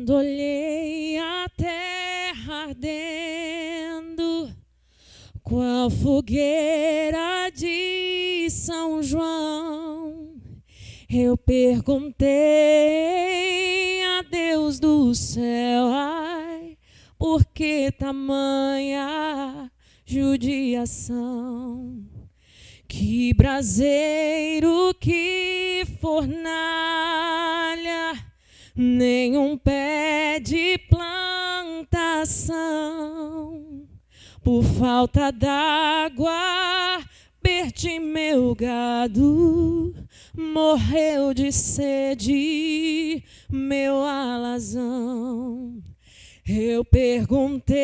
Quando olhei a terra ardendo, qual fogueira de São João, eu perguntei a Deus do céu, ai, por que tamanha judiação? Que braseiro, que fornalha, nenhum pé de plantação. Por falta d'água, perdi meu gado, morreu de sede meu alazão. Eu perguntei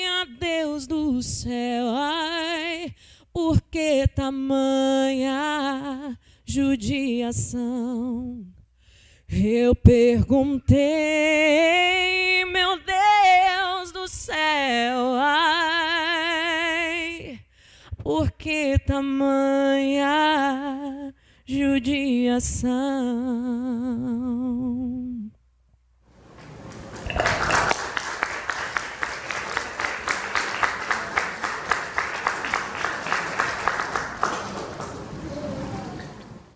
a Deus do céu, ai, por que tamanha judiação? Eu perguntei, meu Deus do céu, ai, por que tamanha judiação?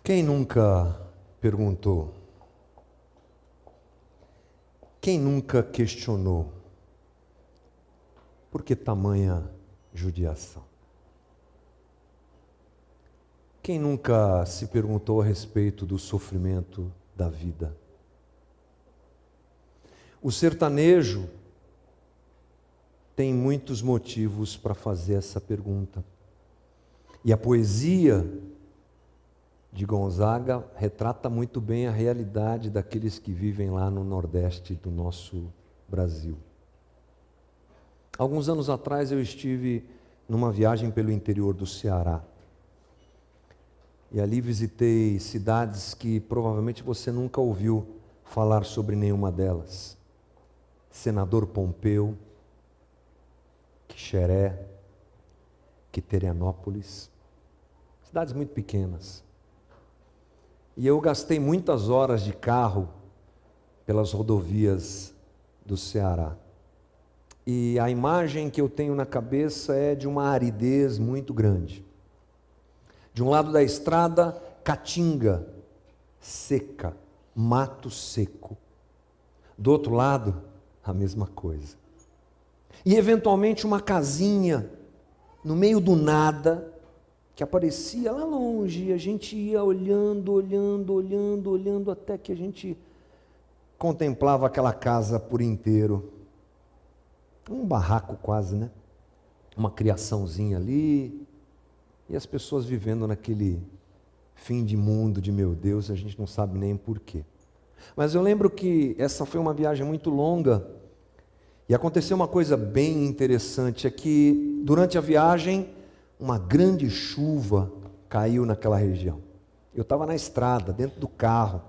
Quem nunca perguntou? Quem nunca questionou? Por que tamanha judiação? Quem nunca se perguntou a respeito do sofrimento da vida? O sertanejo tem muitos motivos para fazer essa pergunta. E a poesia de Gonzaga retrata muito bem a realidade daqueles que vivem lá no Nordeste do nosso Brasil. Alguns anos atrás eu estive numa viagem pelo interior do Ceará. E ali visitei cidades que provavelmente você nunca ouviu falar sobre nenhuma delas. Senador Pompeu, Quixeré, Quiterianópolis, cidades muito pequenas. E eu gastei muitas horas de carro pelas rodovias do Ceará. E a imagem que eu tenho na cabeça é de uma aridez muito grande. De um lado da estrada, caatinga seca, mato seco. Do outro lado, a mesma coisa. E eventualmente uma casinha no meio do nada, que aparecia lá longe, e a gente ia olhando, até que a gente contemplava aquela casa por inteiro. Um barraco quase, né? Uma criaçãozinha ali, e as pessoas vivendo naquele fim de mundo de meu Deus, a gente não sabe nem porquê. Mas eu lembro que essa foi uma viagem muito longa, e aconteceu uma coisa bem interessante, é que durante a viagem, uma grande chuva caiu naquela região. Eu estava na estrada, dentro do carro.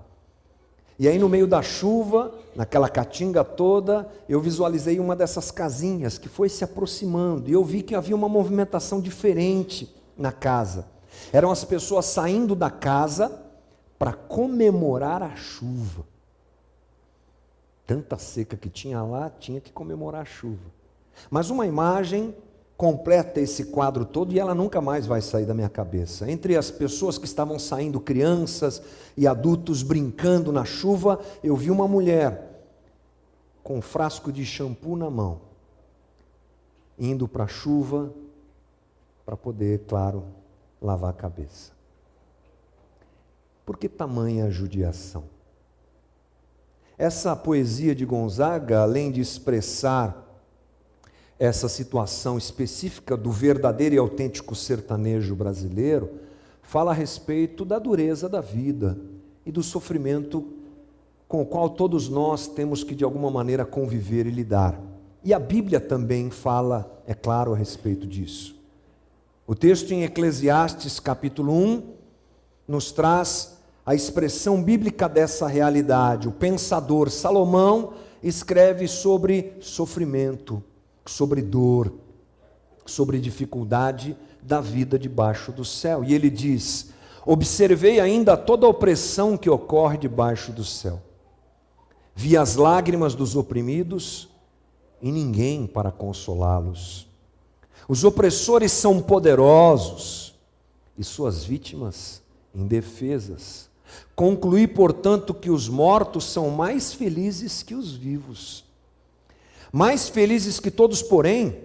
E aí no meio da chuva, naquela caatinga toda, eu visualizei uma dessas casinhas que foi se aproximando. E eu vi que havia uma movimentação diferente na casa. Eram as pessoas saindo da casa para comemorar a chuva. Tanta seca que tinha lá, tinha que comemorar a chuva. Mas uma imagem completa esse quadro todo e ela nunca mais vai sair da minha cabeça. Entre as pessoas que estavam saindo, crianças e adultos brincando na chuva, eu vi uma mulher com um frasco de shampoo na mão, indo para a chuva para poder, claro, lavar a cabeça. Por que tamanha judiação? Essa poesia de Gonzaga, além de expressar essa situação específica do verdadeiro e autêntico sertanejo brasileiro, fala a respeito da dureza da vida e do sofrimento com o qual todos nós temos que de alguma maneira conviver e lidar. E a Bíblia também fala, é claro, a respeito disso. O texto em Eclesiastes capítulo 1 nos traz a expressão bíblica dessa realidade. O pensador Salomão escreve sobre sofrimento, sobre dor, sobre dificuldade da vida debaixo do céu. E ele diz: observei ainda toda a opressão que ocorre debaixo do céu. Vi as lágrimas dos oprimidos e ninguém para consolá-los. Os opressores são poderosos e suas vítimas indefesas. Concluí, portanto, que os mortos são mais felizes que os vivos. Mais felizes que todos, porém,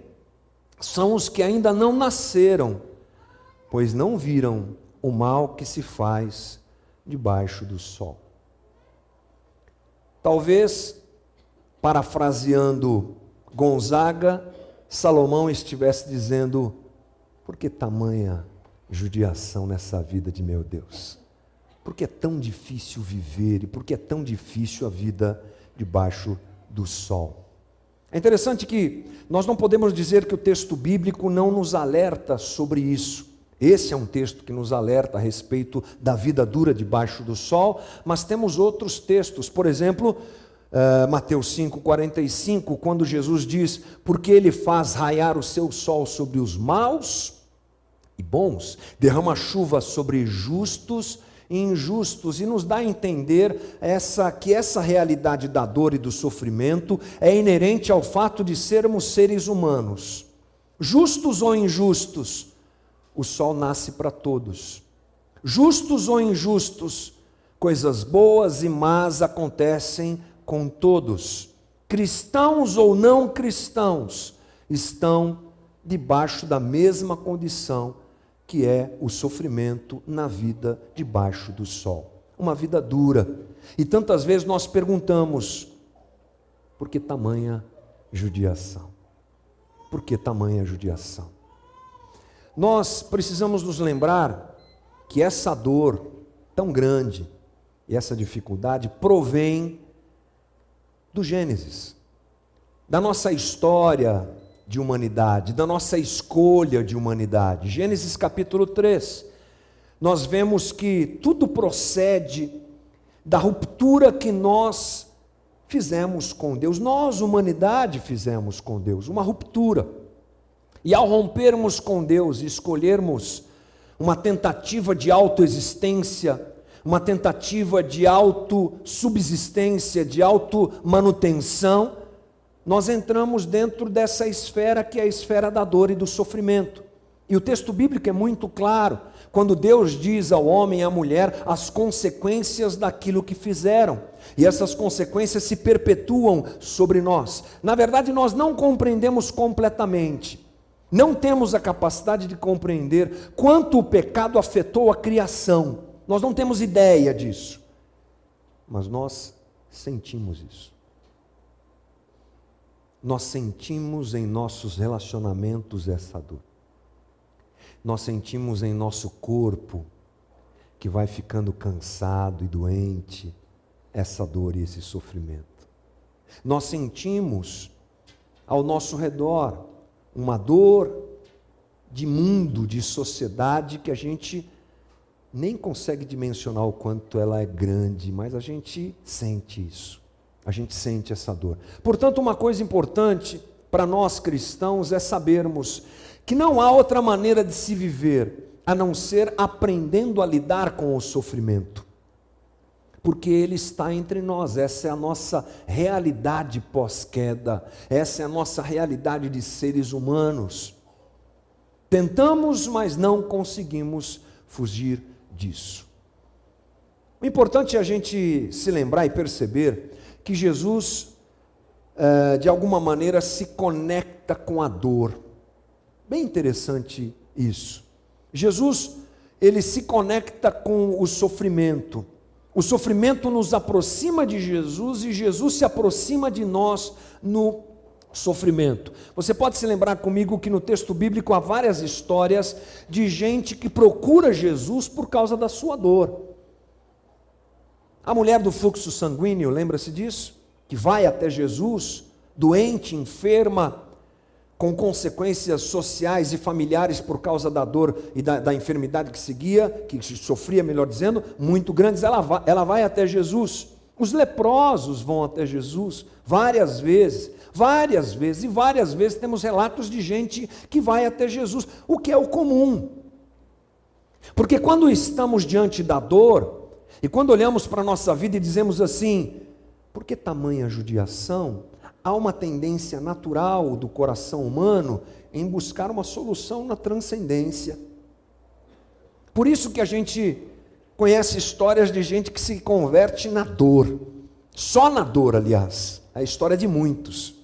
são os que ainda não nasceram, pois não viram o mal que se faz debaixo do sol. Talvez, parafraseando Gonzaga, Salomão estivesse dizendo: por que tamanha judiação nessa vida de meu Deus? Por que é tão difícil viver e por que é tão difícil a vida debaixo do sol? É interessante que nós não podemos dizer que o texto bíblico não nos alerta sobre isso. Esse é um texto que nos alerta a respeito da vida dura debaixo do sol, mas temos outros textos, por exemplo, Mateus 5,45, quando Jesus diz: porque ele faz raiar o seu sol sobre os maus e bons, derrama chuva sobre justos e injustos, e nos dá a entender que essa realidade da dor e do sofrimento é inerente ao fato de sermos seres humanos. Justos ou injustos, o sol nasce para todos. Justos ou injustos, coisas boas e más acontecem com todos. Cristãos ou não cristãos estão debaixo da mesma condição, que é o sofrimento na vida debaixo do sol. Uma vida dura. E tantas vezes nós perguntamos: por que tamanha judiação? Por que tamanha judiação? Nós precisamos nos lembrar que essa dor tão grande e essa dificuldade provém do Gênesis, da nossa história de humanidade, da nossa escolha de humanidade. Gênesis capítulo 3, nós vemos que tudo procede da ruptura que nós fizemos com Deus. Nós, humanidade, fizemos com Deus uma ruptura. E ao rompermos com Deus e escolhermos uma tentativa de autoexistência, uma tentativa de autossubsistência, de automanutenção, nós entramos dentro dessa esfera que é a esfera da dor e do sofrimento. E o texto bíblico é muito claro, quando Deus diz ao homem e à mulher as consequências daquilo que fizeram. E essas consequências se perpetuam sobre nós. Na verdade, nós não compreendemos completamente. Não temos a capacidade de compreender quanto o pecado afetou a criação. Nós não temos ideia disso. Mas nós sentimos isso. Nós sentimos em nossos relacionamentos essa dor. Nós sentimos em nosso corpo, que vai ficando cansado e doente, essa dor e esse sofrimento. Nós sentimos ao nosso redor uma dor de mundo, de sociedade, que a gente nem consegue dimensionar o quanto ela é grande, mas a gente sente isso. A gente sente essa dor. Portanto, uma coisa importante para nós cristãos é sabermos que não há outra maneira de se viver a não ser aprendendo a lidar com o sofrimento. Porque ele está entre nós, essa é a nossa realidade pós-queda, essa é a nossa realidade de seres humanos. Tentamos, mas não conseguimos fugir disso. O importante é a gente se lembrar e perceber que Jesus, de alguma maneira, se conecta com a dor. Bem interessante isso. Jesus, ele se conecta com o sofrimento. O sofrimento nos aproxima de Jesus e Jesus se aproxima de nós no sofrimento. Você pode se lembrar comigo que no texto bíblico há várias histórias de gente que procura Jesus por causa da sua dor. A mulher do fluxo sanguíneo, lembra-se disso? Que vai até Jesus, doente, enferma, com consequências sociais e familiares por causa da dor e da enfermidade que seguia, que sofria, melhor dizendo, muito grandes. Ela vai até Jesus. Os leprosos vão até Jesus várias vezes e várias vezes temos relatos de gente que vai até Jesus, o que é o comum. Porque quando estamos diante da dor, e quando olhamos para a nossa vida e dizemos assim: Por que tamanha judiação? Há uma tendência natural do coração humano em buscar uma solução na transcendência. Por isso que a gente conhece histórias de gente que se converte na dor. Só na dor, aliás. É a história de muitos.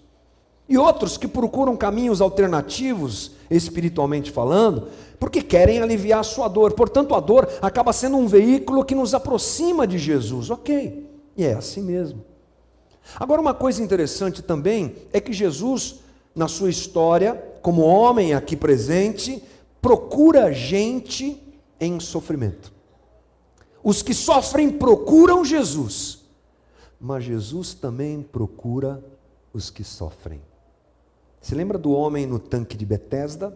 E outros que procuram caminhos alternativos, espiritualmente falando, porque querem aliviar a sua dor. Portanto, a dor acaba sendo um veículo que nos aproxima de Jesus. Ok, e é assim mesmo. Agora, uma coisa interessante também é que Jesus, na sua história, como homem aqui presente, procura gente em sofrimento. Os que sofrem procuram Jesus, mas Jesus também procura os que sofrem. Se lembra do homem no tanque de Betesda?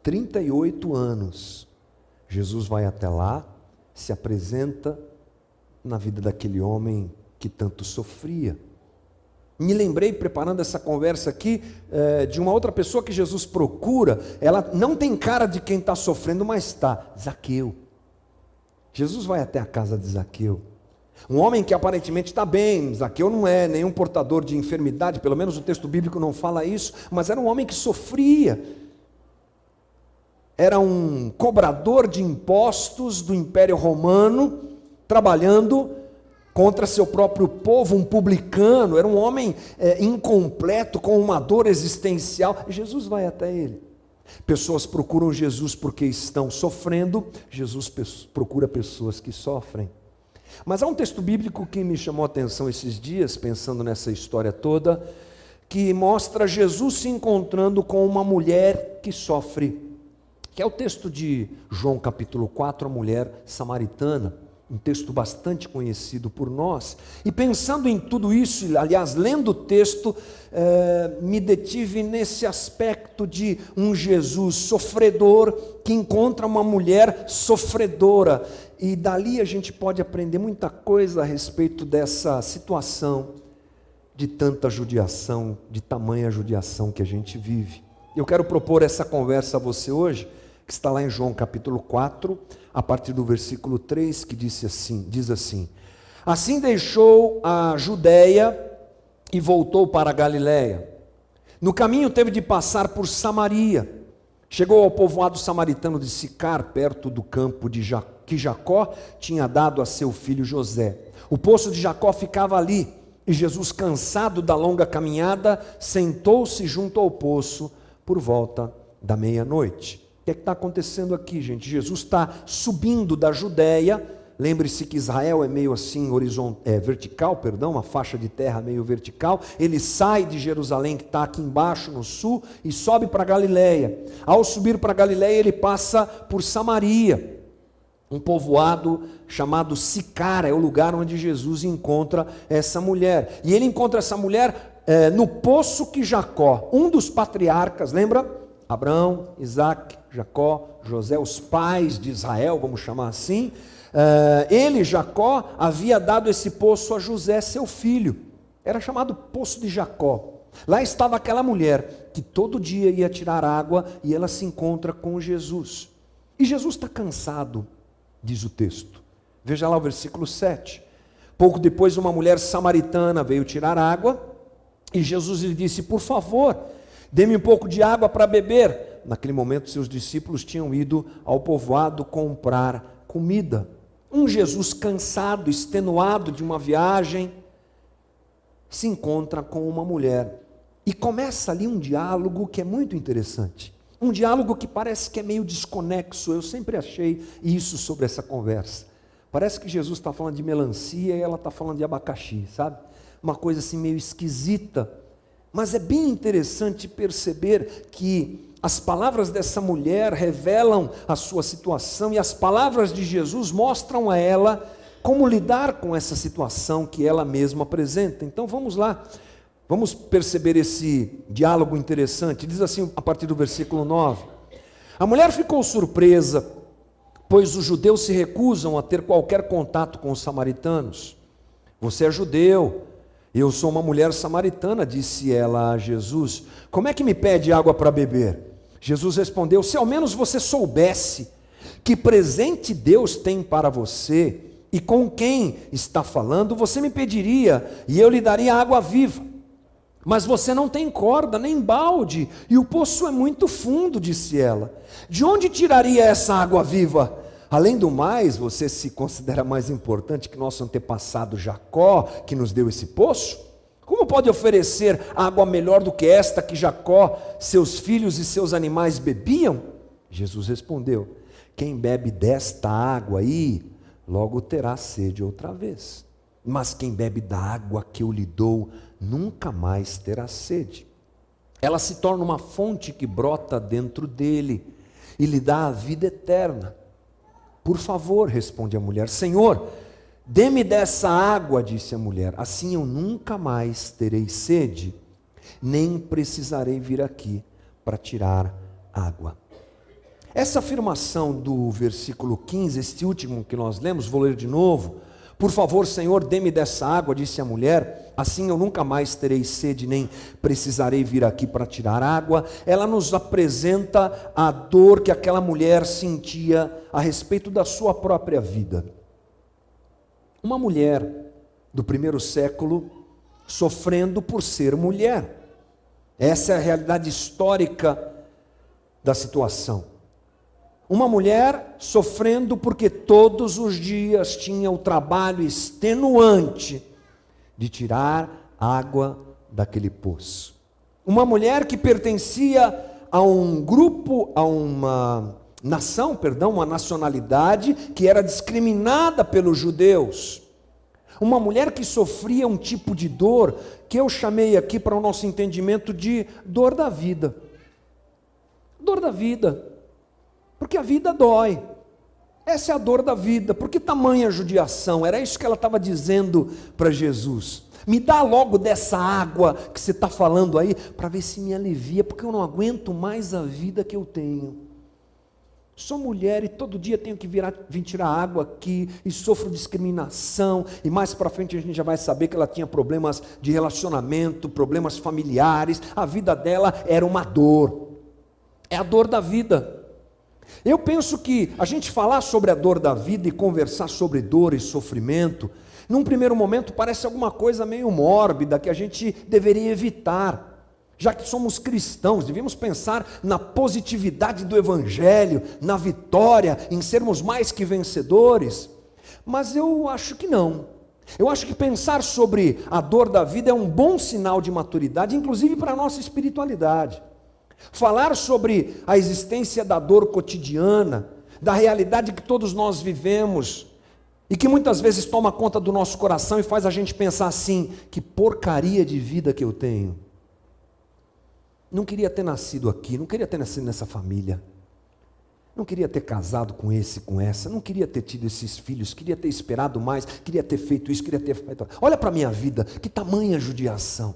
38 anos. Jesus vai até lá, se apresenta na vida daquele homem que tanto sofria. Me lembrei, preparando essa conversa aqui, de uma outra pessoa que Jesus procura. Ela não tem cara de quem está sofrendo, mas está. Zaqueu. Jesus vai até a casa de Zaqueu. Um homem que aparentemente está bem. Zaqueu não é nenhum portador de enfermidade, pelo menos o texto bíblico não fala isso, mas era um homem que sofria. Era um cobrador de impostos do Império Romano, trabalhando contra seu próprio povo, um publicano. Era um homem incompleto, com uma dor existencial. Jesus vai até ele. Pessoas procuram Jesus porque estão sofrendo. Jesus procura pessoas que sofrem. Mas há um texto bíblico que me chamou a atenção esses dias, pensando nessa história toda, que mostra Jesus se encontrando com uma mulher que sofre, que é o texto de João capítulo 4, a mulher samaritana, um texto bastante conhecido por nós. E pensando em tudo isso, aliás, lendo o texto, me detive nesse aspecto de um Jesus sofredor que encontra uma mulher sofredora. E dali a gente pode aprender muita coisa a respeito dessa situação de tanta judiação, de tamanha judiação que a gente vive. Eu quero propor essa conversa a você hoje, que está lá em João capítulo 4, a partir do versículo 3, que diz assim: assim deixou a Judéia e voltou para a Galiléia. No caminho teve de passar por Samaria. Chegou ao povoado samaritano de Sicar, perto do campo que Jacó tinha dado a seu filho José. O poço de Jacó ficava ali, e Jesus, cansado da longa caminhada, sentou-se junto ao poço por volta da meia-noite. O que está acontecendo aqui, gente? Jesus está subindo da Judéia. Lembre-se que Israel é meio assim vertical, uma faixa de terra meio vertical. Ele sai de Jerusalém, que está aqui embaixo no sul, e sobe para Galiléia. Ao subir para Galiléia, ele passa por Samaria, um povoado chamado Sicar, é o lugar onde Jesus encontra essa mulher. E ele encontra essa mulher no poço que Jacó, um dos patriarcas, lembra? Abraão, Isaac, Jacó, José, os pais de Israel, vamos chamar assim. Ele, Jacó, havia dado esse poço a José, seu filho. Era chamado Poço de Jacó. Lá estava aquela mulher que todo dia ia tirar água, e ela se encontra com Jesus. E Jesus está cansado, diz o texto. Veja lá o versículo 7. Pouco depois, uma mulher samaritana veio tirar água, e Jesus lhe disse: por favor, dê-me um pouco de água para beber. Naquele momento, seus discípulos tinham ido ao povoado comprar comida. Um Jesus cansado, extenuado de uma viagem, se encontra com uma mulher. E começa ali um diálogo que é muito interessante. Um diálogo que parece que é meio desconexo. Eu sempre achei isso sobre essa conversa. Parece que Jesus está falando de melancia e ela está falando de abacaxi, sabe? Uma coisa assim meio esquisita. Mas é bem interessante perceber que as palavras dessa mulher revelam a sua situação, e as palavras de Jesus mostram a ela como lidar com essa situação que ela mesma apresenta. Então vamos lá, vamos perceber esse diálogo interessante. Diz assim a partir do versículo 9: a mulher ficou surpresa, pois os judeus se recusam a ter qualquer contato com os samaritanos. Você é judeu, eu sou uma mulher samaritana, disse ela a Jesus. Como é que me pede água para beber? Jesus respondeu: se ao menos você soubesse que presente Deus tem para você e com quem está falando, você me pediria e eu lhe daria água viva. Mas você não tem corda, nem balde, e o poço é muito fundo, disse ela. De onde tiraria essa água viva? Além do mais, você se considera mais importante que nosso antepassado Jacó, que nos deu esse poço? Como pode oferecer água melhor do que esta que Jacó, seus filhos e seus animais bebiam? Jesus respondeu: quem bebe desta água aí, logo terá sede outra vez. Mas quem bebe da água que eu lhe dou, nunca mais terá sede. Ela se torna uma fonte que brota dentro dele e lhe dá a vida eterna. Por favor, responde a mulher. Senhor, dê-me dessa água, disse a mulher, assim eu nunca mais terei sede, nem precisarei vir aqui para tirar água. Essa afirmação do versículo 15, este último que nós lemos, vou ler de novo. Por favor, Senhor, dê-me dessa água, disse a mulher, assim eu nunca mais terei sede, nem precisarei vir aqui para tirar água. Ela nos apresenta a dor que aquela mulher sentia a respeito da sua própria vida. Uma mulher do primeiro século sofrendo por ser mulher. Essa é a realidade histórica da situação. Uma mulher sofrendo porque todos os dias tinha o trabalho extenuante de tirar água daquele poço. Uma mulher que pertencia a um grupo, a uma uma nacionalidade que era discriminada pelos judeus. Uma mulher que sofria um tipo de dor que eu chamei aqui para o nosso entendimento de dor da vida. Dor da vida. Porque a vida dói. Essa é a dor da vida. Por que tamanha judiação? Era isso que ela estava dizendo para Jesus. Me dá logo dessa água que você está falando aí, para ver se me alivia, porque eu não aguento mais a vida que eu tenho. Sou mulher e todo dia tenho que vir tirar água aqui, e sofro discriminação, e mais para frente a gente já vai saber que ela tinha problemas de relacionamento, problemas familiares, a vida dela era uma dor. É a dor da vida. Eu penso que a gente falar sobre a dor da vida e conversar sobre dor e sofrimento, num primeiro momento parece alguma coisa meio mórbida que a gente deveria evitar. Já que somos cristãos, devíamos pensar na positividade do Evangelho, na vitória, em sermos mais que vencedores. Mas eu acho que não. Eu acho que pensar sobre a dor da vida é um bom sinal de maturidade, inclusive para a nossa espiritualidade. Falar sobre a existência da dor cotidiana, da realidade que todos nós vivemos e que muitas vezes toma conta do nosso coração e faz a gente pensar assim: que porcaria de vida que eu tenho. Não queria ter nascido aqui, não queria ter nascido nessa família, não queria ter casado com esse, com essa, não queria ter tido esses filhos, queria ter esperado mais, queria ter feito isso, queria ter feito... Olha para a minha vida, que tamanha judiação.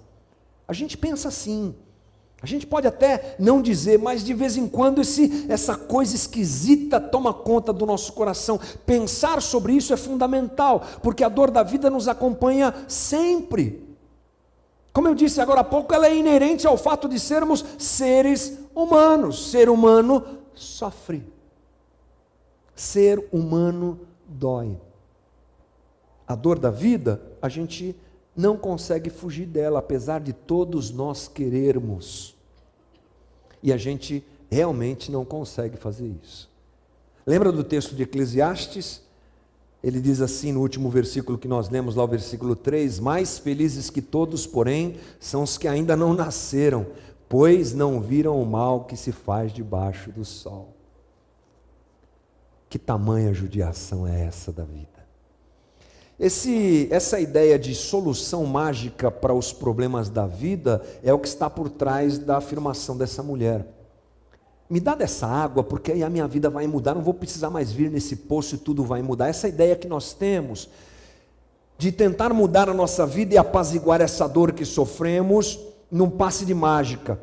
A gente pensa assim. A gente pode até não dizer, mas de vez em quando essa coisa esquisita toma conta do nosso coração. Pensar sobre isso é fundamental, porque a dor da vida nos acompanha sempre. Como eu disse agora há pouco, ela é inerente ao fato de sermos seres humanos. Ser humano sofre. Ser humano dói. A dor da vida, a gente não consegue fugir dela, apesar de todos nós querermos. E a gente realmente não consegue fazer isso. Lembra do texto de Eclesiastes? Ele diz assim no último versículo que nós lemos, lá o versículo 3, mais felizes que todos, porém, são os que ainda não nasceram, pois não viram o mal que se faz debaixo do sol. Que tamanha judiação é essa da vida? Essa ideia de solução mágica para os problemas da vida é o que está por trás da afirmação dessa mulher. Me dá dessa água, porque aí a minha vida vai mudar, não vou precisar mais vir nesse poço e tudo vai mudar. Essa ideia que nós temos de tentar mudar a nossa vida e apaziguar essa dor que sofremos num passe de mágica.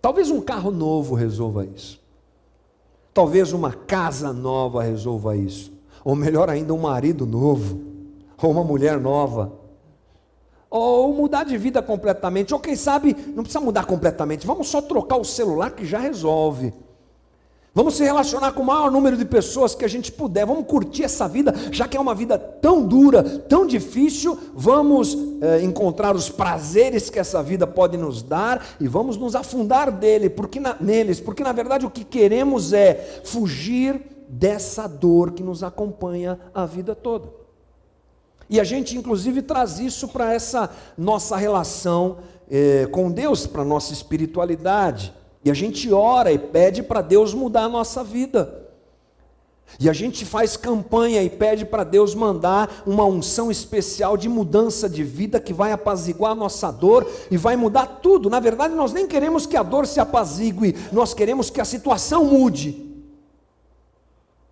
Talvez um carro novo resolva isso. Talvez uma casa nova resolva isso. Ou melhor ainda, um marido novo, ou uma mulher nova, ou mudar de vida completamente, ou quem sabe, não precisa mudar completamente, vamos só trocar o celular que já resolve, Vamos se relacionar com o maior número de pessoas que a gente puder. Vamos curtir essa vida, já que é uma vida tão dura, tão difícil. Vamos encontrar os prazeres que essa vida pode nos dar e vamos nos afundar neles, porque na verdade o que queremos é fugir dessa dor que nos acompanha a vida toda. E a gente inclusive traz isso para essa nossa relação com Deus, para a nossa espiritualidade. E a gente ora e pede para Deus mudar a nossa vida. E a gente faz campanha e pede para Deus mandar uma unção especial de mudança de vida que vai apaziguar a nossa dor e vai mudar tudo. Na verdade, nós nem queremos que a dor se apazigue, nós queremos que a situação mude.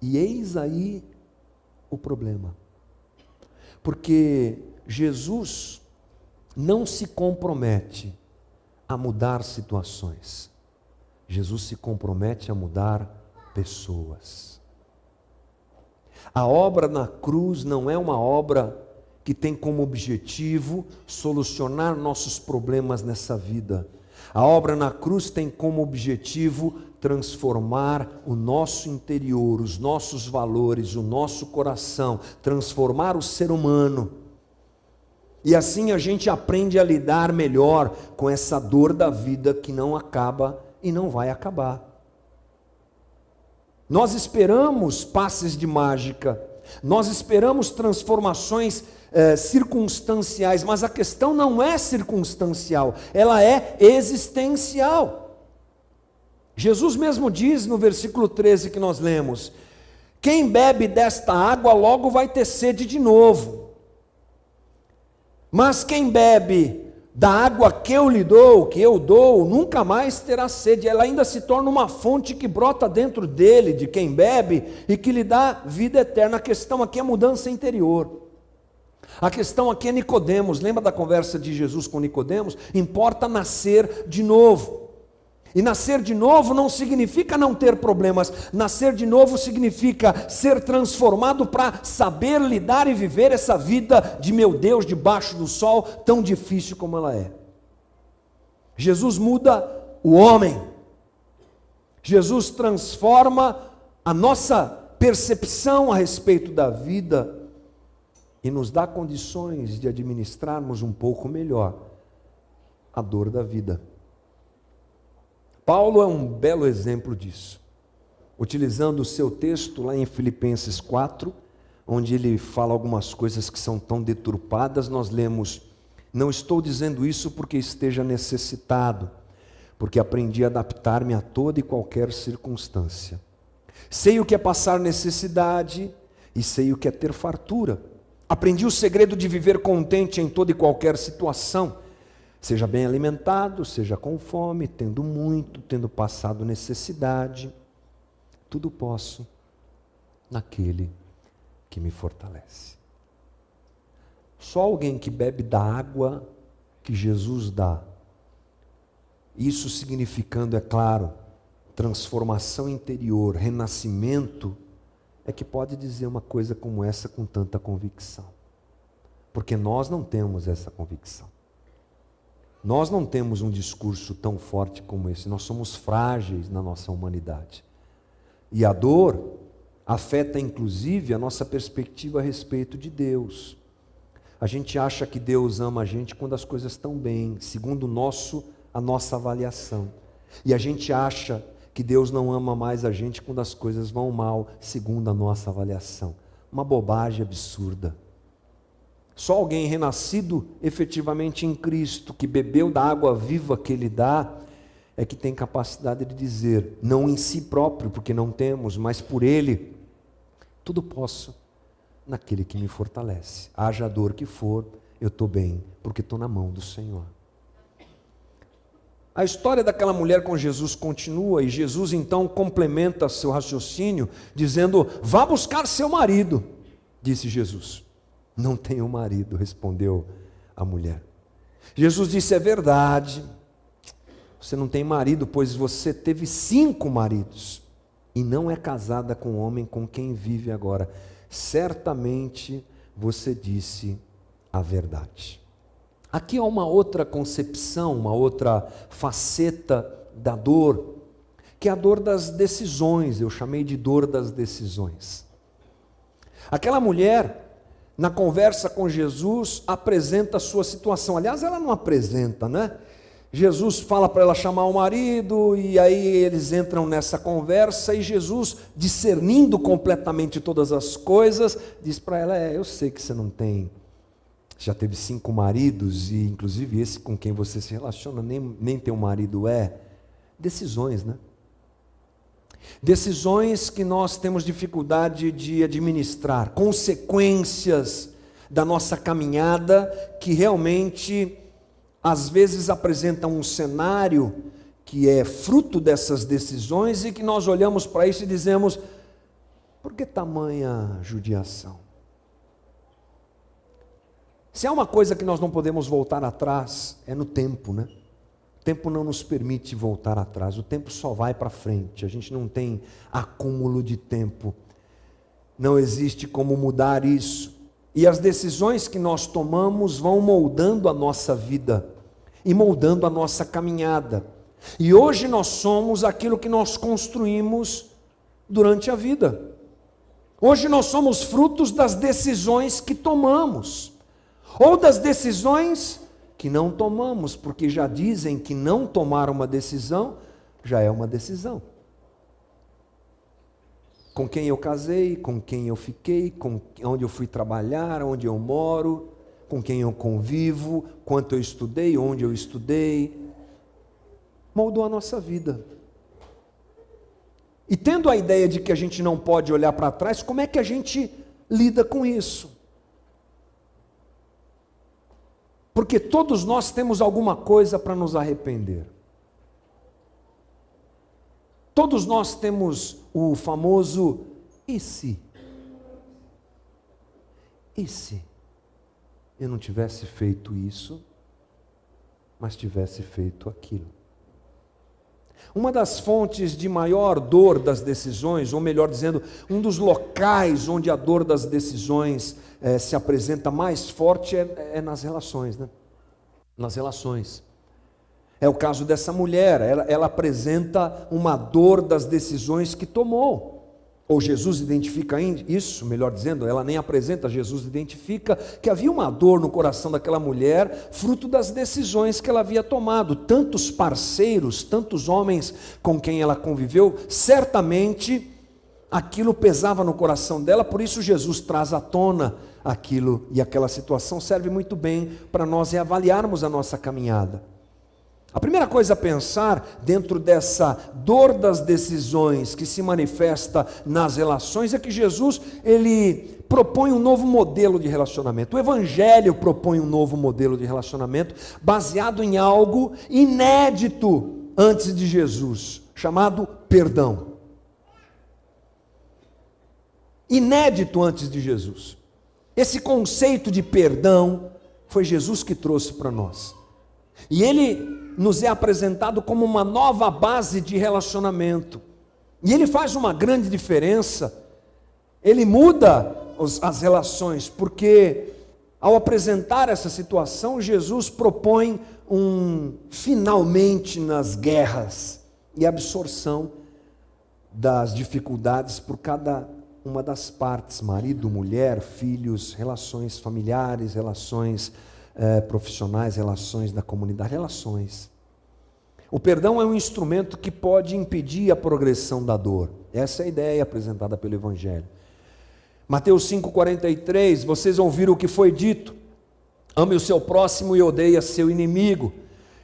E eis aí o problema. Porque Jesus não se compromete a mudar situações. Jesus se compromete a mudar pessoas. A obra na cruz não é uma obra que tem como objetivo solucionar nossos problemas nessa vida. A obra na cruz tem como objetivo transformar o nosso interior, os nossos valores, o nosso coração, transformar o ser humano. E assim a gente aprende a lidar melhor com essa dor da vida que não acaba e não vai acabar. Nós esperamos passes de mágica, nós esperamos transformações circunstanciais, mas a questão não é circunstancial, ela é existencial. Jesus mesmo diz no versículo 13 que nós lemos: quem bebe desta água logo vai ter sede de novo, mas quem bebe da água que eu dou, nunca mais terá sede. Ela ainda se torna uma fonte que brota dentro dele, de quem bebe, e que lhe dá vida eterna. A questão aqui é mudança interior. A questão aqui é Nicodemos. Lembra da conversa de Jesus com Nicodemos? Importa nascer de novo. E nascer de novo não significa não ter problemas. Nascer de novo significa ser transformado para saber lidar e viver essa vida de meu Deus debaixo do sol, tão difícil como ela é. Jesus muda o homem. Jesus transforma a nossa percepção a respeito da vida e nos dá condições de administrarmos um pouco melhor a dor da vida. Paulo é um belo exemplo disso, utilizando o seu texto lá em Filipenses 4, onde ele fala algumas coisas que são tão deturpadas. Nós lemos: não estou dizendo isso porque esteja necessitado, porque aprendi a adaptar-me a toda e qualquer circunstância. Sei o que é passar necessidade e sei o que é ter fartura. Aprendi o segredo de viver contente em toda e qualquer situação. Seja bem alimentado, seja com fome, tendo muito, tendo passado necessidade, tudo posso naquele que me fortalece. Só alguém que bebe da água que Jesus dá, isso significando, é claro, transformação interior, renascimento, é que pode dizer uma coisa como essa com tanta convicção. Porque nós não temos essa convicção. Nós não temos um discurso tão forte como esse, nós somos frágeis na nossa humanidade. E a dor afeta inclusive a nossa perspectiva a respeito de Deus. A gente acha que Deus ama a gente quando as coisas estão bem, segundo a nossa avaliação. E a gente acha que Deus não ama mais a gente quando as coisas vão mal, segundo a nossa avaliação. Uma bobagem absurda. Só alguém renascido efetivamente em Cristo, que bebeu da água viva que Ele dá, é que tem capacidade de dizer, não em si próprio, porque não temos, mas por Ele, tudo posso naquele que me fortalece. Haja a dor que for, eu estou bem, porque estou na mão do Senhor. A história daquela mulher com Jesus continua, e Jesus então complementa seu raciocínio, dizendo: vá buscar seu marido, disse Jesus. Não tenho marido, respondeu a mulher. Jesus disse: é verdade, você não tem marido, pois você teve 5 maridos, e não é casada com o homem com quem vive agora. Certamente você disse a verdade. Aqui há uma outra concepção, uma outra faceta da dor, que é a dor das decisões. Eu chamei de dor das decisões. Aquela mulher, na conversa com Jesus, apresenta a sua situação. Aliás, ela não apresenta, né? Jesus fala para ela chamar o marido, e aí eles entram nessa conversa, e Jesus, discernindo completamente todas as coisas, diz para ela: eu sei que você não tem, já teve 5 maridos, e inclusive esse com quem você se relaciona, nem teu marido é. Decisões, né? Decisões que nós temos dificuldade de administrar, consequências da nossa caminhada, que realmente às vezes apresentam um cenário que é fruto dessas decisões, e que nós olhamos para isso e dizemos: por que tamanha judiação? Se há uma coisa que nós não podemos voltar atrás, é no tempo, né? O tempo não nos permite voltar atrás, o tempo só vai para frente, a gente não tem acúmulo de tempo, não existe como mudar isso. E as decisões que nós tomamos vão moldando a nossa vida e moldando a nossa caminhada. E hoje nós somos aquilo que nós construímos durante a vida. Hoje nós somos frutos das decisões que tomamos, ou das decisões que não tomamos, porque já dizem que não tomar uma decisão já é uma decisão. Com quem eu casei, com quem eu fiquei, onde eu fui trabalhar, onde eu moro, com quem eu convivo, quanto eu estudei, onde eu estudei, moldou a nossa vida. E tendo a ideia de que a gente não pode olhar para trás, como é que a gente lida com isso? Porque todos nós temos alguma coisa para nos arrepender. Todos nós temos o famoso e se? E se eu não tivesse feito isso, mas tivesse feito aquilo? Uma das fontes de maior dor das decisões, ou melhor dizendo, um dos locais onde a dor das decisões se apresenta mais forte é nas relações, né? Nas relações. É o caso dessa mulher, ela apresenta uma dor das decisões que tomou. Ou Jesus identifica isso, melhor dizendo, ela nem apresenta, Jesus identifica que havia uma dor no coração daquela mulher, fruto das decisões que ela havia tomado. Tantos parceiros, tantos homens com quem ela conviveu, certamente aquilo pesava no coração dela, por isso Jesus traz à tona aquilo, e aquela situação serve muito bem para nós reavaliarmos a nossa caminhada. A primeira coisa a pensar dentro dessa dor das decisões que se manifesta nas relações é que Jesus, ele propõe um novo modelo de relacionamento. O Evangelho propõe um novo modelo de relacionamento baseado em algo inédito antes de Jesus, chamado perdão. Inédito antes de Jesus. Esse conceito de perdão foi Jesus que trouxe para nós. E ele nos é apresentado como uma nova base de relacionamento. E ele faz uma grande diferença. Ele muda as relações, porque ao apresentar essa situação, Jesus propõe um finalmente nas guerras e absorção das dificuldades por cada uma das partes, marido, mulher, filhos, relações familiares, relações profissionais, relações da comunidade, relações. O perdão é um instrumento que pode impedir a progressão da dor. Essa é a ideia apresentada pelo Evangelho. Mateus 5,43, vocês ouviram o que foi dito: ame o seu próximo e odeie seu inimigo.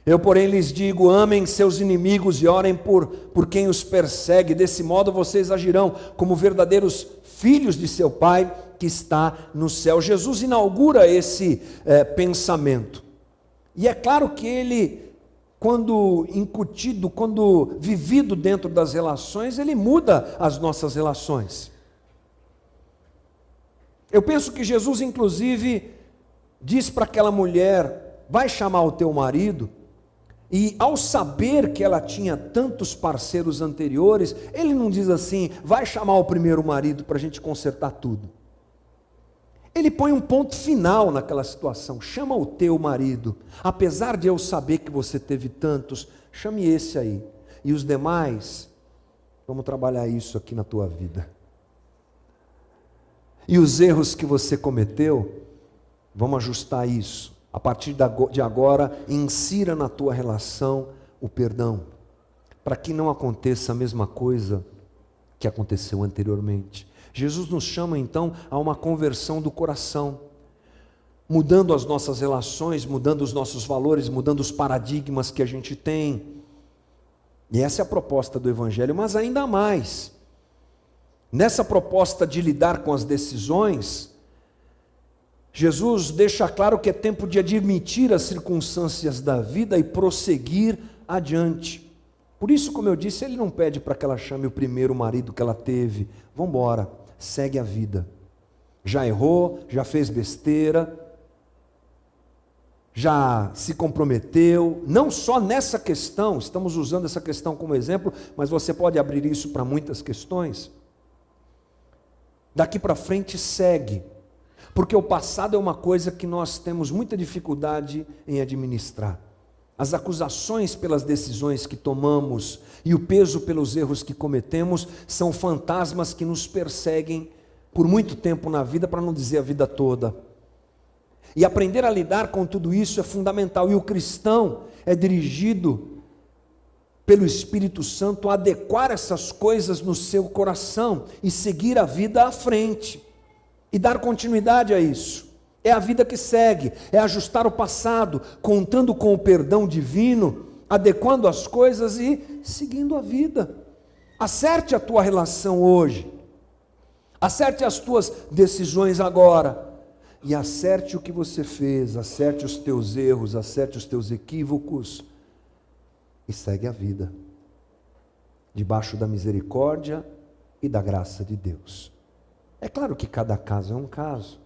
Eu, porém, lhes digo, amem seus inimigos e orem por quem os persegue. Desse modo vocês agirão como verdadeiros filhos de seu Pai que está no céu. Jesus inaugura esse pensamento. E é claro que ele, quando incutido, quando vivido dentro das relações, ele muda as nossas relações. Eu penso que Jesus, inclusive, diz para aquela mulher: vai chamar o teu marido. E ao saber que ela tinha tantos parceiros anteriores, ele não diz assim: vai chamar o primeiro marido para a gente consertar tudo. Ele põe um ponto final naquela situação: chama o teu marido, apesar de eu saber que você teve tantos, chame esse aí, e os demais Vamos trabalhar isso aqui na tua vida. E os erros que você cometeu, vamos ajustar isso. A partir de agora, insira na tua relação o perdão, para que não aconteça a mesma coisa que aconteceu anteriormente. Jesus nos chama então a uma conversão do coração, mudando as nossas relações, mudando os nossos valores, mudando os paradigmas que a gente tem. E essa é a proposta do Evangelho, mas ainda mais, nessa proposta de lidar com as decisões, Jesus deixa claro que é tempo de admitir as circunstâncias da vida e prosseguir adiante. Por isso, como eu disse, ele não pede para que ela chame o primeiro marido que ela teve. Vamos embora, segue a vida. Já errou, já fez besteira, já se comprometeu, não só nessa questão, estamos usando essa questão como exemplo, mas você pode abrir isso para muitas questões. Daqui para frente segue. Porque o passado é uma coisa que nós temos muita dificuldade em administrar. As acusações pelas decisões que tomamos e o peso pelos erros que cometemos são fantasmas que nos perseguem por muito tempo na vida, para não dizer a vida toda. E aprender a lidar com tudo isso é fundamental. E o cristão é dirigido pelo Espírito Santo a adequar essas coisas no seu coração e seguir a vida à frente. E dar continuidade a isso. É a vida que segue, é ajustar o passado, contando com o perdão divino, adequando as coisas e seguindo a vida. Acerte a tua relação hoje, acerte as tuas decisões agora, e acerte o que você fez, acerte os teus erros, acerte os teus equívocos, e segue a vida, debaixo da misericórdia e da graça de Deus. É claro que cada caso é um caso.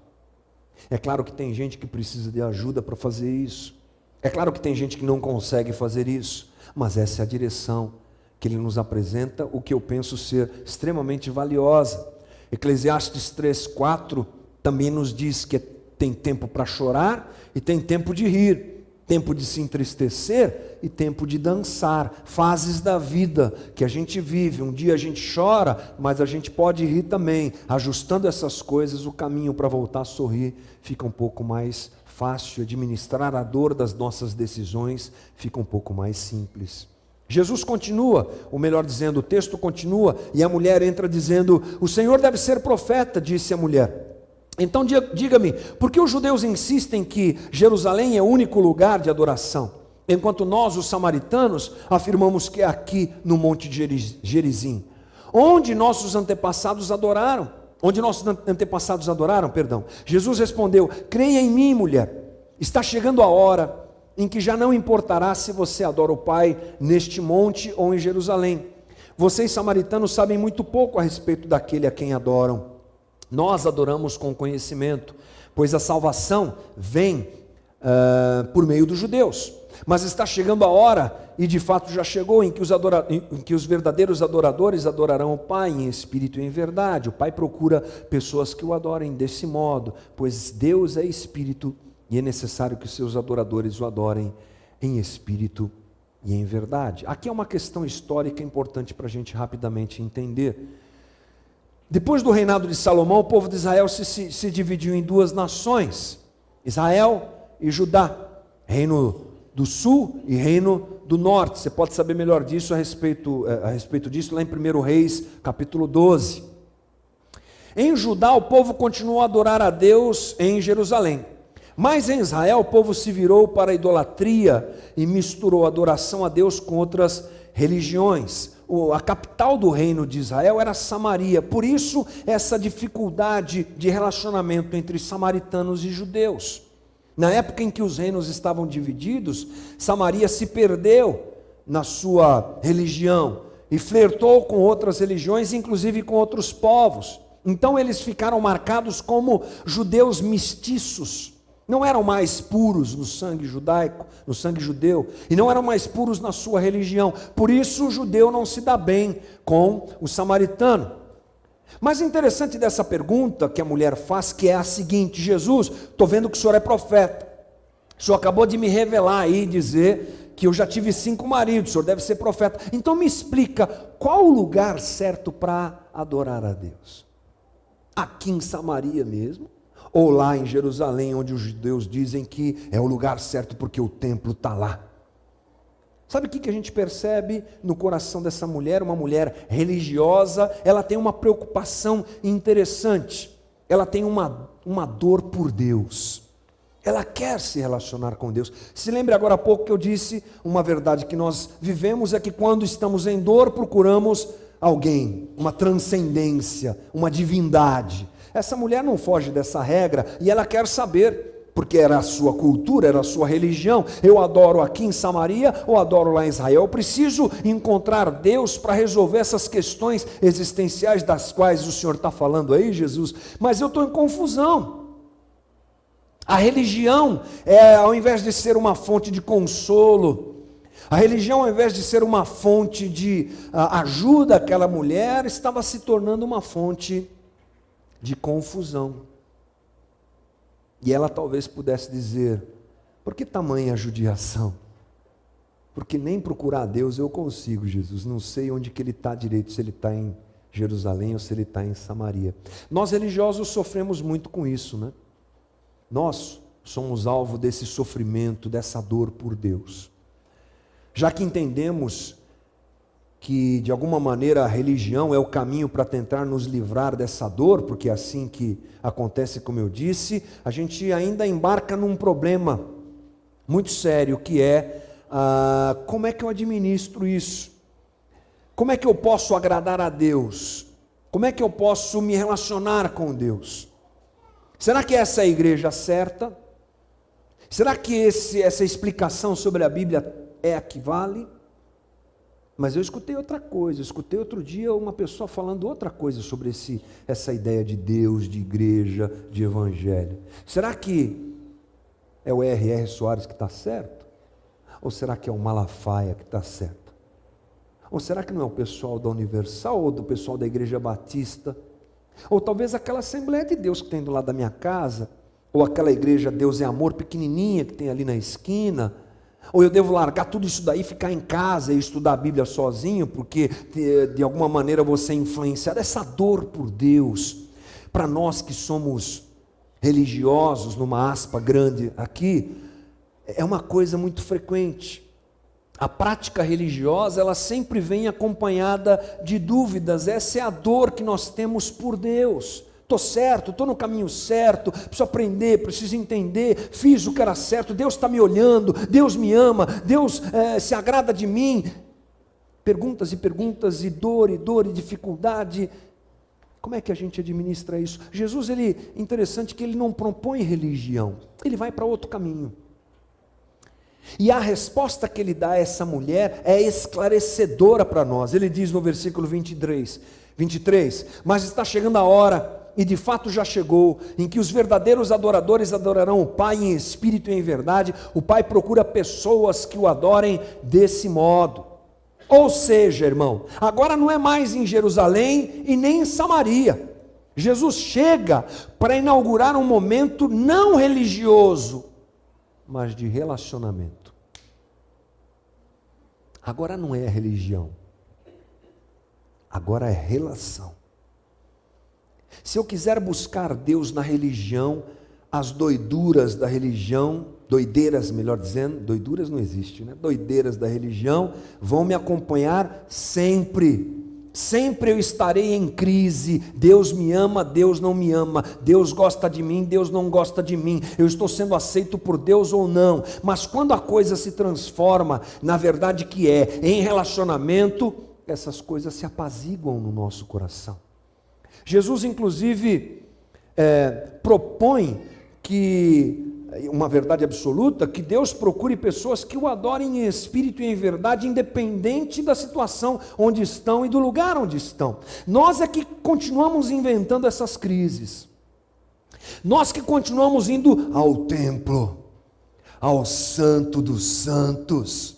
É claro que tem gente que precisa de ajuda para fazer isso. É claro que tem gente que não consegue fazer isso. Mas essa é a direção que ele nos apresenta, o que eu penso ser extremamente valiosa. Eclesiastes 3:4 também nos diz que tem tempo para chorar e tem tempo de rir. Tempo de se entristecer e tempo de dançar, fases da vida que a gente vive. Um dia a gente chora, mas a gente pode rir também. Ajustando essas coisas, o caminho para voltar a sorrir fica um pouco mais fácil. Administrar a dor das nossas decisões fica um pouco mais simples. Jesus continua, ou melhor dizendo, o texto continua, e a mulher entra dizendo: o Senhor deve ser profeta, disse a mulher. Então diga-me, por que os judeus insistem que Jerusalém é o único lugar de adoração, enquanto nós, os samaritanos, afirmamos que é aqui no Monte Gerizim, onde nossos antepassados adoraram? Jesus respondeu: creia em mim, mulher, está chegando a hora em que já não importará se você adora o Pai neste monte ou em Jerusalém. Vocês, samaritanos, sabem muito pouco a respeito daquele a quem adoram. Nós adoramos com conhecimento, pois a salvação vem por meio dos judeus. Mas está chegando a hora, e de fato já chegou, em que os verdadeiros adoradores adorarão o Pai em espírito e em verdade. O Pai procura pessoas que o adorem desse modo, pois Deus é espírito e é necessário que os seus adoradores o adorem em espírito e em verdade. Aqui é uma questão histórica importante para a gente rapidamente entender. Depois do reinado de Salomão, o povo de Israel se dividiu em duas nações, Israel e Judá, reino do sul e reino do norte. Você pode saber melhor disso a respeito disso lá em 1 Reis, capítulo 12. Em Judá, o povo continuou a adorar a Deus em Jerusalém, mas em Israel o povo se virou para a idolatria e misturou a adoração a Deus com outras religiões. A capital do reino de Israel era Samaria, por isso essa dificuldade de relacionamento entre samaritanos e judeus. Na época em que os reinos estavam divididos, Samaria se perdeu na sua religião e flertou com outras religiões, inclusive com outros povos. Então eles ficaram marcados como judeus mestiços. Não eram mais puros no sangue judaico, no sangue judeu, e não eram mais puros na sua religião. Por isso o judeu não se dá bem com o samaritano. Mas interessante dessa pergunta que a mulher faz, que é a seguinte: Jesus, estou vendo que o senhor é profeta. O senhor acabou de me revelar aí, dizer que eu já tive 5 maridos, o senhor deve ser profeta. Então me explica, qual o lugar certo para adorar a Deus? Aqui em Samaria mesmo? Ou lá em Jerusalém, onde os judeus dizem que é o lugar certo porque o templo está lá? Sabe o que a gente percebe no coração dessa mulher? Uma mulher religiosa, ela tem uma preocupação interessante, ela tem uma dor por Deus, ela quer se relacionar com Deus. Se lembre agora há pouco que eu disse, uma verdade que nós vivemos é que quando estamos em dor, procuramos alguém, uma transcendência, uma divindade. Essa mulher não foge dessa regra e ela quer saber, porque era a sua cultura, era a sua religião. Eu adoro aqui em Samaria ou adoro lá em Israel? Eu preciso encontrar Deus para resolver essas questões existenciais das quais o Senhor está falando aí, Jesus, mas eu estou em confusão. A religião, ao invés de ser uma fonte de consolo, a religião, ao invés de ser uma fonte de ajuda àquela mulher, estava se tornando uma fonte de confusão. E ela talvez pudesse dizer, por que tamanha judiação? Porque nem procurar a Deus eu consigo, Jesus, não sei onde que Ele está direito, se Ele está em Jerusalém ou se Ele está em Samaria. Nós religiosos sofremos muito com isso, né? Nós somos alvo desse sofrimento, dessa dor por Deus. Já que entendemos que de alguma maneira a religião é o caminho para tentar nos livrar dessa dor, porque é assim que acontece, como eu disse, a gente ainda embarca num problema muito sério, que é como é que eu administro isso? Como é que eu posso agradar a Deus? Como é que eu posso me relacionar com Deus? Será que essa é a igreja certa? Será que essa explicação sobre a Bíblia é a que vale? Mas eu escutei outra coisa, escutei outro dia uma pessoa falando outra coisa sobre essa ideia de Deus, de igreja, de evangelho. Será que é o R.R. Soares que está certo? Ou será que é o Malafaia que está certo? Ou será que não é o pessoal da Universal ou do pessoal da Igreja Batista? Ou talvez aquela Assembleia de Deus que tem do lado da minha casa? Ou aquela igreja Deus é Amor pequenininha que tem ali na esquina? Ou eu devo largar tudo isso daí, ficar em casa e estudar a Bíblia sozinho, porque de alguma maneira você é influenciado? Essa dor por Deus, para nós que somos religiosos, numa aspa grande aqui, é uma coisa muito frequente. A prática religiosa, ela sempre vem acompanhada de dúvidas. Essa é a dor que nós temos por Deus. Estou certo, estou no caminho certo, preciso aprender, preciso entender, fiz o que era certo, Deus está me olhando, Deus me ama, Deus se agrada de mim. Perguntas e perguntas, e dor e dificuldade. Como é que a gente administra isso? Jesus, interessante que ele não propõe religião, ele vai para outro caminho. E a resposta que ele dá a essa mulher é esclarecedora para nós. Ele diz no versículo 23, mas está chegando a hora, e de fato já chegou, em que os verdadeiros adoradores adorarão o Pai em espírito e em verdade. O Pai procura pessoas que o adorem desse modo. Ou seja, irmão, agora não é mais em Jerusalém e nem em Samaria. Jesus chega para inaugurar um momento não religioso, mas de relacionamento. Agora não é religião, agora é relação. Se eu quiser buscar Deus na religião, as doiduras da religião, doideiras melhor dizendo, doiduras não existe, né? Doideiras da religião vão me acompanhar sempre. Sempre eu estarei em crise. Deus me ama, Deus não me ama. Deus gosta de mim, Deus não gosta de mim. Eu estou sendo aceito por Deus ou não. Mas quando a coisa se transforma na verdade que é em relacionamento, essas coisas se apaziguam no nosso coração. Jesus, inclusive, propõe que, uma verdade absoluta, que Deus procure pessoas que o adorem em espírito e em verdade, independente da situação onde estão e do lugar onde estão. Nós é que continuamos inventando essas crises. Nós que continuamos indo ao templo, ao santo dos santos.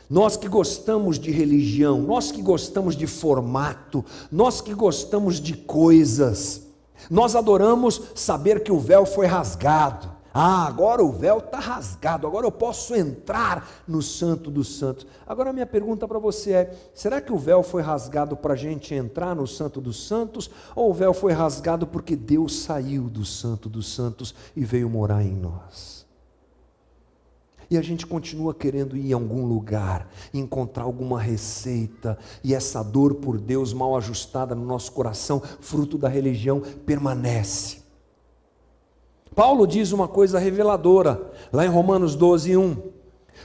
Nós que gostamos de religião, nós que gostamos de formato, nós que gostamos de coisas, nós adoramos saber que o véu foi rasgado, Ah, agora o véu está rasgado, agora eu posso entrar no Santo dos Santos. Agora a minha pergunta para você é, será que o véu foi rasgado para a gente entrar no Santo dos Santos? Ou o véu foi rasgado porque Deus saiu do Santo dos Santos e veio morar em nós? E a gente continua querendo ir em algum lugar, encontrar alguma receita, e essa dor por Deus mal ajustada no nosso coração, fruto da religião, permanece. Paulo diz uma coisa reveladora, lá em Romanos 12:1.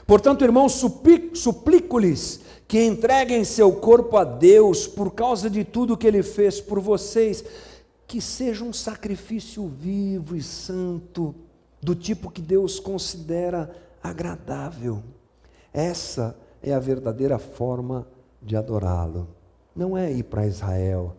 Portanto, irmãos, suplico-lhes que entreguem seu corpo a Deus por causa de tudo que Ele fez por vocês, que seja um sacrifício vivo e santo, do tipo que Deus considera agradável. Essa é a verdadeira forma de adorá-lo. Não é ir para Israel,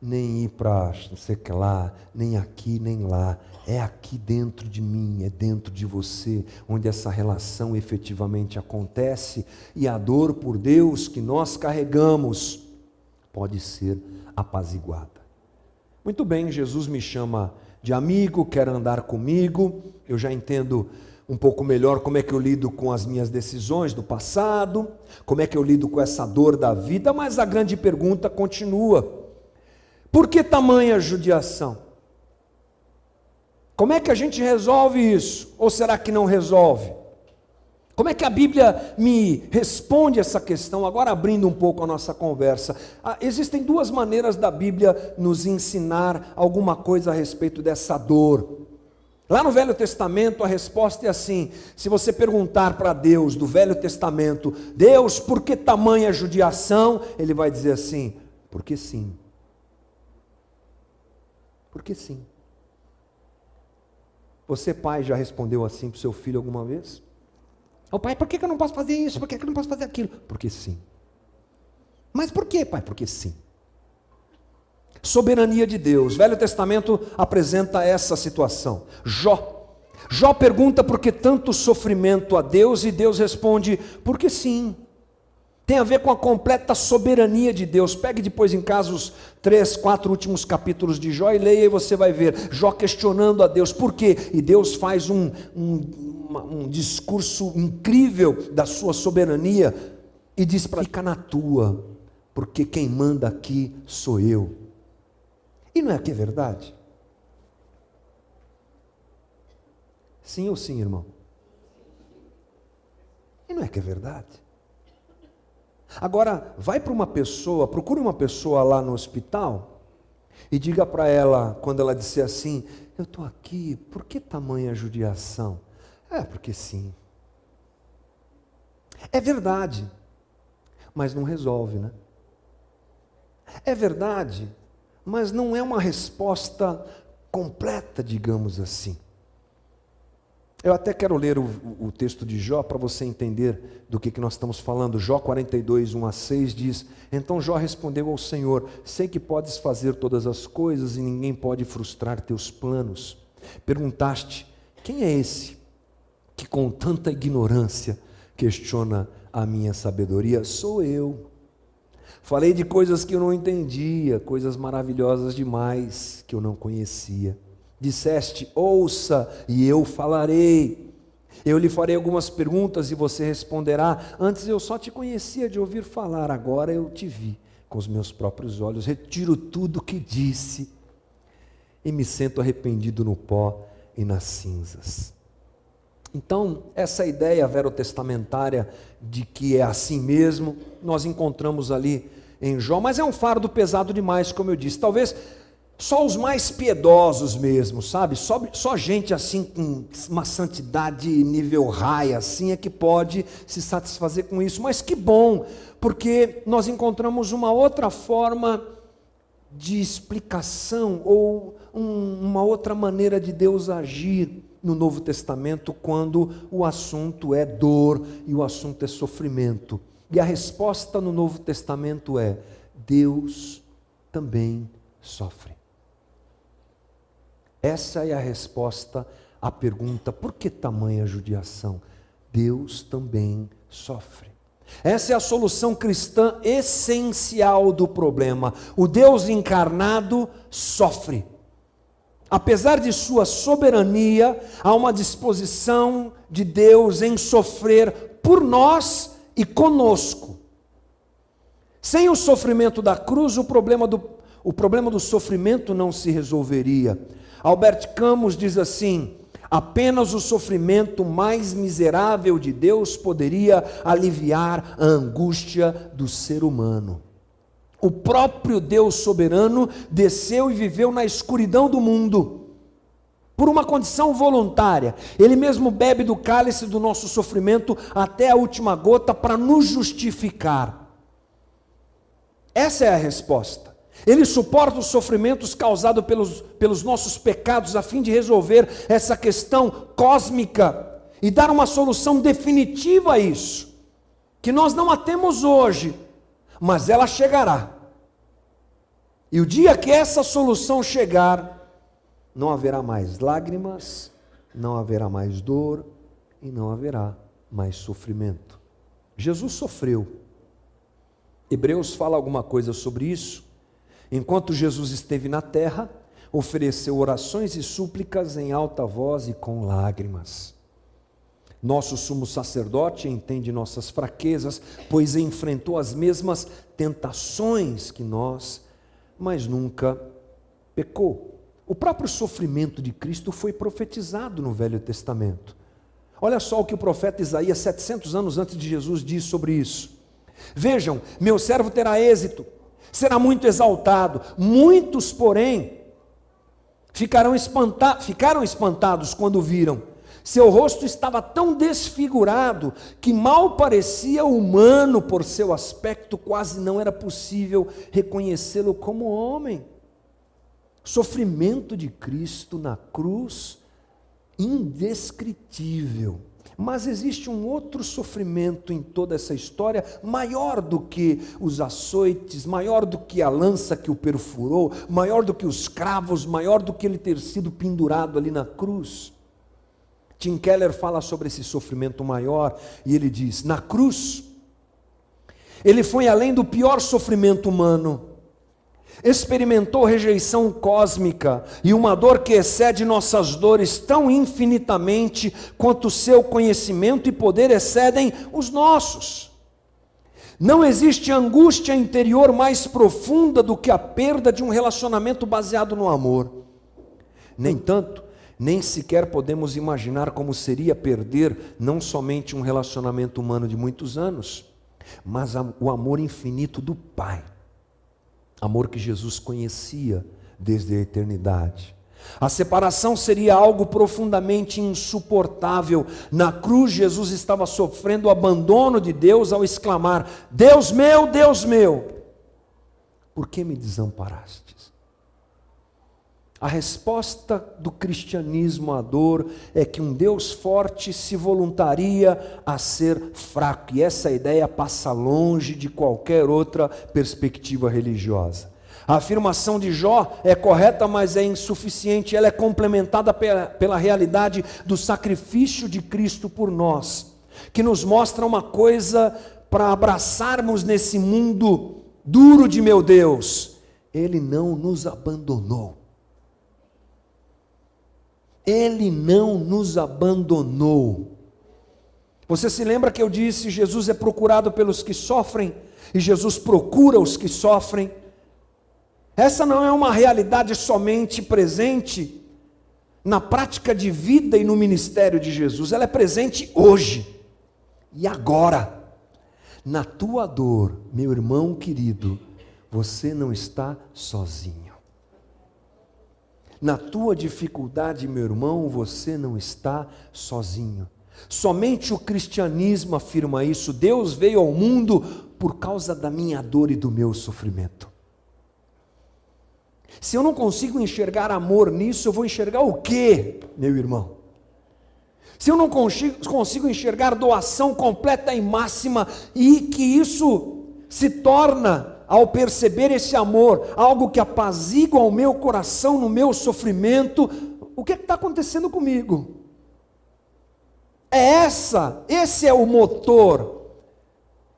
nem ir para não sei o que lá, nem aqui, nem lá. É aqui dentro de mim, é dentro de você, onde essa relação efetivamente acontece, e a dor por Deus que nós carregamos pode ser apaziguada. Muito bem, Jesus me chama de amigo, quer andar comigo, eu já entendo um pouco melhor como é que eu lido com as minhas decisões do passado, como é que eu lido com essa dor da vida, mas a grande pergunta continua: por que tamanha judiação? Como é que a gente resolve isso? Ou será que não resolve? Como é que a Bíblia me responde essa questão? Agora abrindo um pouco a nossa conversa. Existem duas maneiras da Bíblia nos ensinar alguma coisa a respeito dessa dor. Lá no Velho Testamento a resposta é assim: se você perguntar para Deus do Velho Testamento, Deus, por que tamanha judiação? Ele vai dizer assim: porque sim. Porque sim. Você, pai, já respondeu assim para o seu filho alguma vez? Ô pai, por que eu não posso fazer isso? Por que eu não posso fazer aquilo? Porque sim. Mas por que, pai? Porque sim. Soberania de Deus. Velho Testamento apresenta essa situação. Jó pergunta por que tanto sofrimento a Deus, e Deus responde: porque sim. Tem a ver com a completa soberania de Deus. Pegue depois em casa os 3, 4 últimos capítulos de Jó e leia, e você vai ver Jó questionando a Deus. Por quê? E Deus faz um discurso incrível da sua soberania e diz para ele: fica na tua, porque quem manda aqui sou eu. E não é que é verdade? Sim ou sim, irmão? E não é que é verdade? Agora, vai para uma pessoa, procure uma pessoa lá no hospital e diga para ela, quando ela disser assim: eu estou aqui, por que tamanha judiação? Porque sim. É verdade, mas não resolve, né? É verdade, mas não é uma resposta completa, digamos assim. Eu até quero ler o texto de Jó para você entender do que nós estamos falando. Jó 42, 1-6 diz: então Jó respondeu ao Senhor: sei que podes fazer todas as coisas e ninguém pode frustrar teus planos. Perguntaste: quem é esse que com tanta ignorância questiona a minha sabedoria? Sou eu. Falei de coisas que eu não entendia, coisas maravilhosas demais que eu não conhecia. Disseste: ouça e eu falarei. Eu lhe farei algumas perguntas e você responderá. Antes eu só te conhecia de ouvir falar, agora eu te vi com os meus próprios olhos. Retiro tudo o que disse e me sinto arrependido no pó e nas cinzas. Então, essa ideia verotestamentária de que é assim mesmo, nós encontramos ali em Jó, mas é um fardo pesado demais, como eu disse. Talvez só os mais piedosos mesmo, sabe? Só gente assim com uma santidade nível high assim é que pode se satisfazer com isso. Mas que bom, porque nós encontramos uma outra forma de explicação ou uma outra maneira de Deus agir no Novo Testamento quando o assunto é dor e o assunto é sofrimento. E a resposta no Novo Testamento é: Deus também sofre. Essa é a resposta à pergunta: por que tamanha judiação? Deus também sofre. Essa é a solução cristã essencial do problema. O Deus encarnado sofre. apesar de sua soberania, há uma disposição de Deus em sofrer por nós e conosco. Sem o sofrimento da cruz, o problema do sofrimento não se resolveria. Albert Camus diz assim: apenas o sofrimento mais miserável de Deus poderia aliviar a angústia do ser humano. O próprio Deus soberano desceu e viveu na escuridão do mundo, por uma condição voluntária. Ele mesmo bebe do cálice do nosso sofrimento até a última gota para nos justificar. Essa é a resposta. Ele suporta os sofrimentos causados pelos nossos pecados a fim de resolver essa questão cósmica e dar uma solução definitiva a isso, que nós não a temos hoje, mas ela chegará. E o dia que essa solução chegar, não haverá mais lágrimas, não haverá mais dor e não haverá mais sofrimento. Jesus sofreu. Hebreus fala alguma coisa sobre isso. Enquanto Jesus esteve na terra, ofereceu orações e súplicas em alta voz e com lágrimas. Nosso sumo sacerdote entende nossas fraquezas, pois enfrentou as mesmas tentações que nós, mas nunca pecou. O próprio sofrimento de Cristo foi profetizado no Velho Testamento. Olha só o que o profeta Isaías, 700 anos antes de Jesus, diz sobre isso. Vejam, meu servo terá êxito, será muito exaltado. Muitos, porém, ficaram espantados quando viram. Seu rosto estava tão desfigurado que mal parecia humano por seu aspecto, quase não era possível reconhecê-lo como homem. Sofrimento de Cristo na cruz, indescritível. Mas existe um outro sofrimento em toda essa história, maior do que os açoites, maior do que a lança que o perfurou, maior do que os cravos, maior do que ele ter sido pendurado ali na cruz. Tim Keller fala sobre esse sofrimento maior e ele diz: na cruz, ele foi além do pior sofrimento humano, experimentou rejeição cósmica e uma dor que excede nossas dores tão infinitamente quanto o seu conhecimento e poder excedem os nossos. Não existe angústia interior mais profunda do que a perda de um relacionamento baseado no amor. No entanto, nem sequer podemos imaginar como seria perder não somente um relacionamento humano de muitos anos, mas o amor infinito do Pai. Amor que Jesus conhecia desde a eternidade. A separação seria algo profundamente insuportável. Na cruz, Jesus estava sofrendo o abandono de Deus ao exclamar: Deus meu, por que me desamparastes? A resposta do cristianismo à dor é que um Deus forte se voluntaria a ser fraco. E essa ideia passa longe de qualquer outra perspectiva religiosa. A afirmação de Jó é correta, mas é insuficiente. Ela é complementada pela realidade do sacrifício de Cristo por nós, que nos mostra uma coisa para abraçarmos nesse mundo duro de meu Deus: Ele não nos abandonou. Ele não nos abandonou. Você se lembra que eu disse: Jesus é procurado pelos que sofrem, e Jesus procura os que sofrem. Essa não é uma realidade somente presente na prática de vida e no ministério de Jesus, ela é presente hoje e agora. Na tua dor, meu irmão querido, você não está sozinho. Na tua dificuldade, meu irmão, você não está sozinho. Somente o cristianismo afirma isso. Deus veio ao mundo por causa da minha dor e do meu sofrimento. Se eu não consigo enxergar amor nisso, eu vou enxergar o quê, meu irmão? Se eu não consigo enxergar doação completa e máxima, e que isso se torna, ao perceber esse amor, algo que apazigua o meu coração no meu sofrimento, o que está acontecendo comigo? Esse é o motor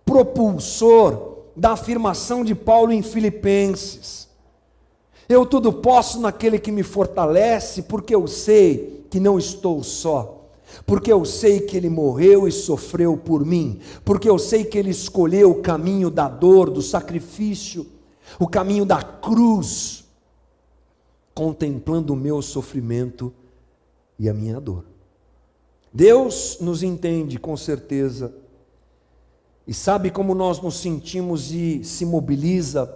propulsor da afirmação de Paulo em Filipenses. Eu tudo posso naquele que me fortalece, porque eu sei que não estou só. Porque eu sei que Ele morreu e sofreu por mim. Porque eu sei que Ele escolheu o caminho da dor, do sacrifício, o caminho da cruz, contemplando o meu sofrimento e a minha dor. Deus nos entende com certeza e sabe como nós nos sentimos e se mobiliza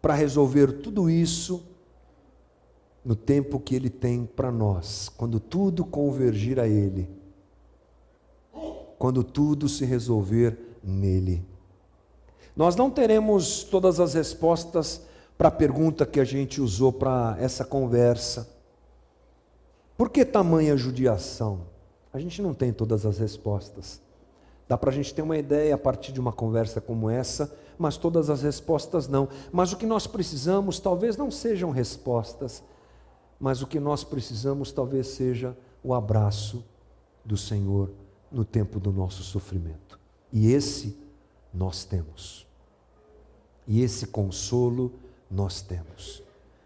para resolver tudo isso no tempo que Ele tem para nós, quando tudo convergir a Ele, quando tudo se resolver nele. Nós não teremos todas as respostas para a pergunta que a gente usou para essa conversa. Por que tamanha judiação? A gente não tem todas as respostas. Dá para a gente ter uma ideia a partir de uma conversa como essa, mas todas as respostas não. Mas o que nós precisamos talvez não sejam respostas, mas o que nós precisamos talvez seja o abraço do Senhor no tempo do nosso sofrimento. E esse nós temos. E esse consolo nós temos.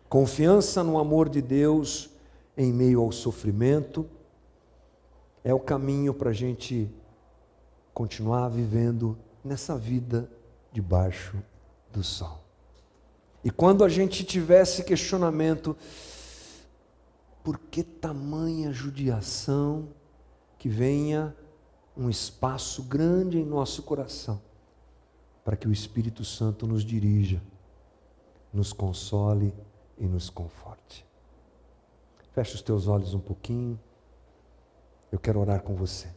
Confiança no amor de Deus em meio ao sofrimento é o caminho para a gente continuar vivendo nessa vida debaixo do sol. E quando a gente tiver esse questionamento, por que tamanha judiação, que venha um espaço grande em nosso coração, para que o Espírito Santo nos dirija, nos console e nos conforte. Feche os teus olhos um pouquinho, eu quero orar com você.